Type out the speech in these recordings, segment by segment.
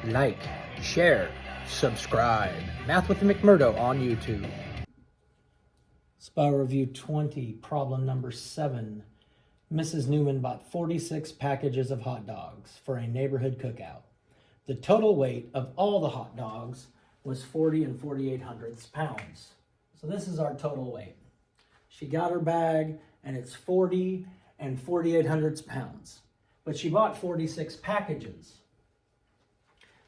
like, share, subscribe. Math with McMurdo on YouTube. Spell Review 20, problem number 7. Mrs. Newman bought 46 packages of hot dogs for a neighborhood cookout. The total weight of all the hot dogs was 40 and 48 pounds. So this is our total weight. She got her bag and it's 40 and 48 pounds. But she bought 46 packages.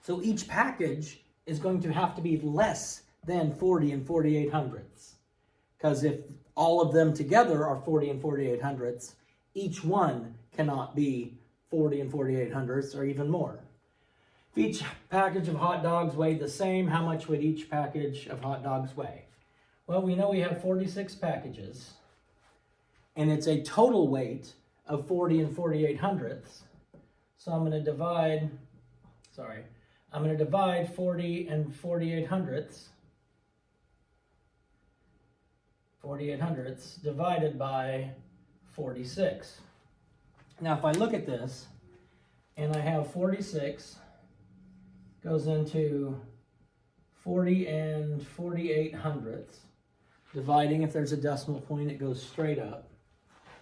So each package is going to have to be less than 40 and 48 hundredths. Because if all of them together are 40 and 48 hundredths, each one cannot be 40 and 48 hundredths or even more. If each package of hot dogs weighed the same, how much would each package of hot dogs weigh? Well, we know we have 46 packages, and it's a total weight of 40 and 48 hundredths. So I'm going to divide 40 and 48 hundredths. 48 hundredths divided by 46. Now, if I look at this, and I have 46 goes into 40 and 48 hundredths, dividing, if there's a decimal point, it goes straight up.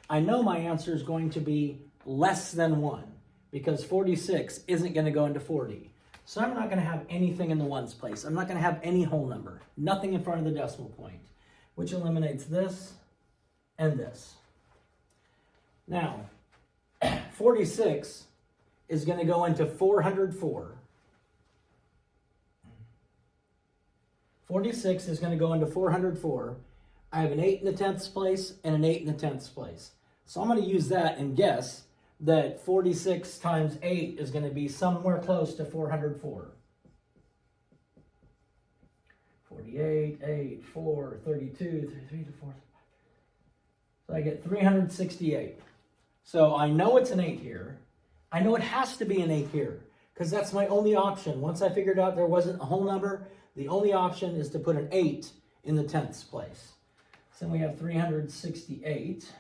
I know my answer is going to be less than 1, because 46 isn't going to go into 40. So I'm not going to have anything in the ones place. I'm not going to have any whole number, nothing in front of the decimal point, which eliminates this and this. Now, 46 is going to go into 404. 46 is going to go into 404. I have an 8 in the tenths place and an 8 in the tenths place. So I'm going to use that and guess that 46 times 8 is going to be somewhere close to 404. 48, 8, 4, 32, 33 to 4. So I get 368. So I know it's an 8 here. I know it has to be an 8 here, because that's my only option. Once I figured out there wasn't a whole number, the only option is to put an 8 in the tenths place. So then we have 368.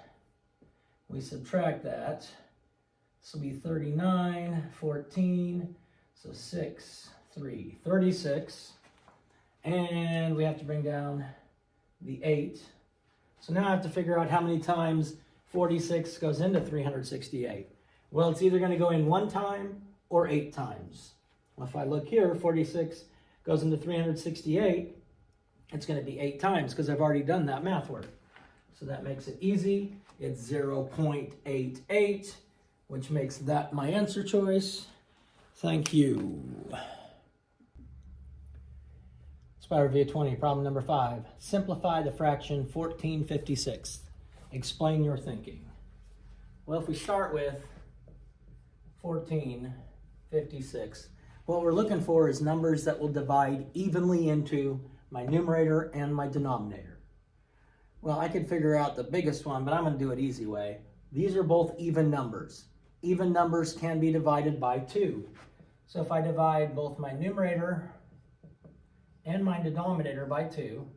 We subtract that. This will be 39, 14, so 6, 3, 36. And we have to bring down the 8. So now I have to figure out how many times 46 goes into 368. Well, it's either going to go in 1 time or 8 times. Well, if I look here, 46 goes into 368. It's going to be 8 times because I've already done that math work. So that makes it easy. It's 0.88, which makes that my answer choice. Thank you. Spell Review 20, problem number 5. Simplify the fraction 14/56. Explain your thinking. Well, if we start with 14/56, what we're looking for is numbers that will divide evenly into my numerator and my denominator. Well, I could figure out the biggest one, but I'm going to do it easy way. These are both even numbers. Even numbers can be divided by 2. So if I divide both my numerator and my denominator by 2,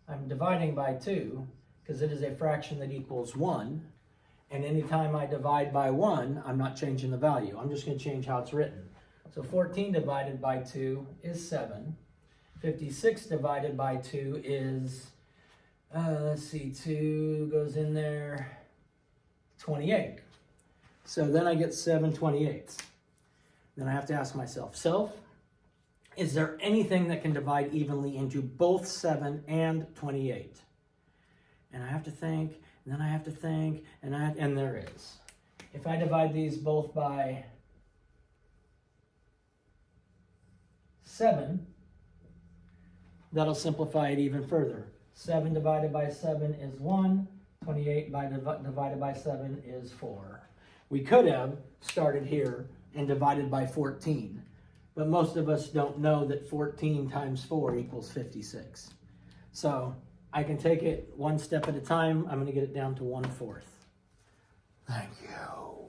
I'm dividing by 2 because it is a fraction that equals 1. And anytime I divide by 1, I'm not changing the value. I'm just going to change how it's written. So 14 divided by 2 is 7. 56 divided by 2 is, 2 goes in there, 28. So then I get 7/28. Then I have to ask myself, is there anything that can divide evenly into both 7 and 28? And I have to think, and then I have to think, and there is. If I divide these both by 7, that'll simplify it even further. 7 divided by 7 is 1. 28 divided by 7 is 4. We could have started here and divided by 14. But most of us don't know that 14 times 4 equals 56. So I can take it one step at a time. I'm going to get it down to 1/4. Thank you.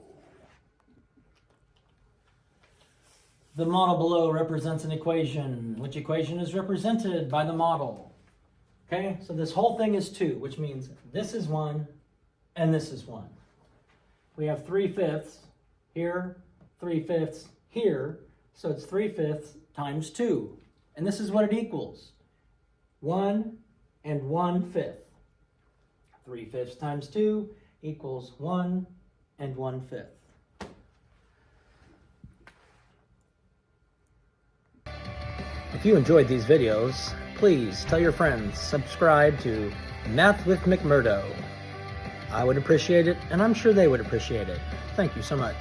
The model below represents an equation. Which equation is represented by the model? Okay, so this whole thing is 2, which means this is 1 and this is 1. We have 3/5 here, 3/5 here. So it's 3/5 times 2. And this is what it equals. 1 and 1/5. 3/5 times 2 equals 1 and 1/5. If you enjoyed these videos, please tell your friends, subscribe to Math with McMurdo. I would appreciate it, and I'm sure they would appreciate it. Thank you so much.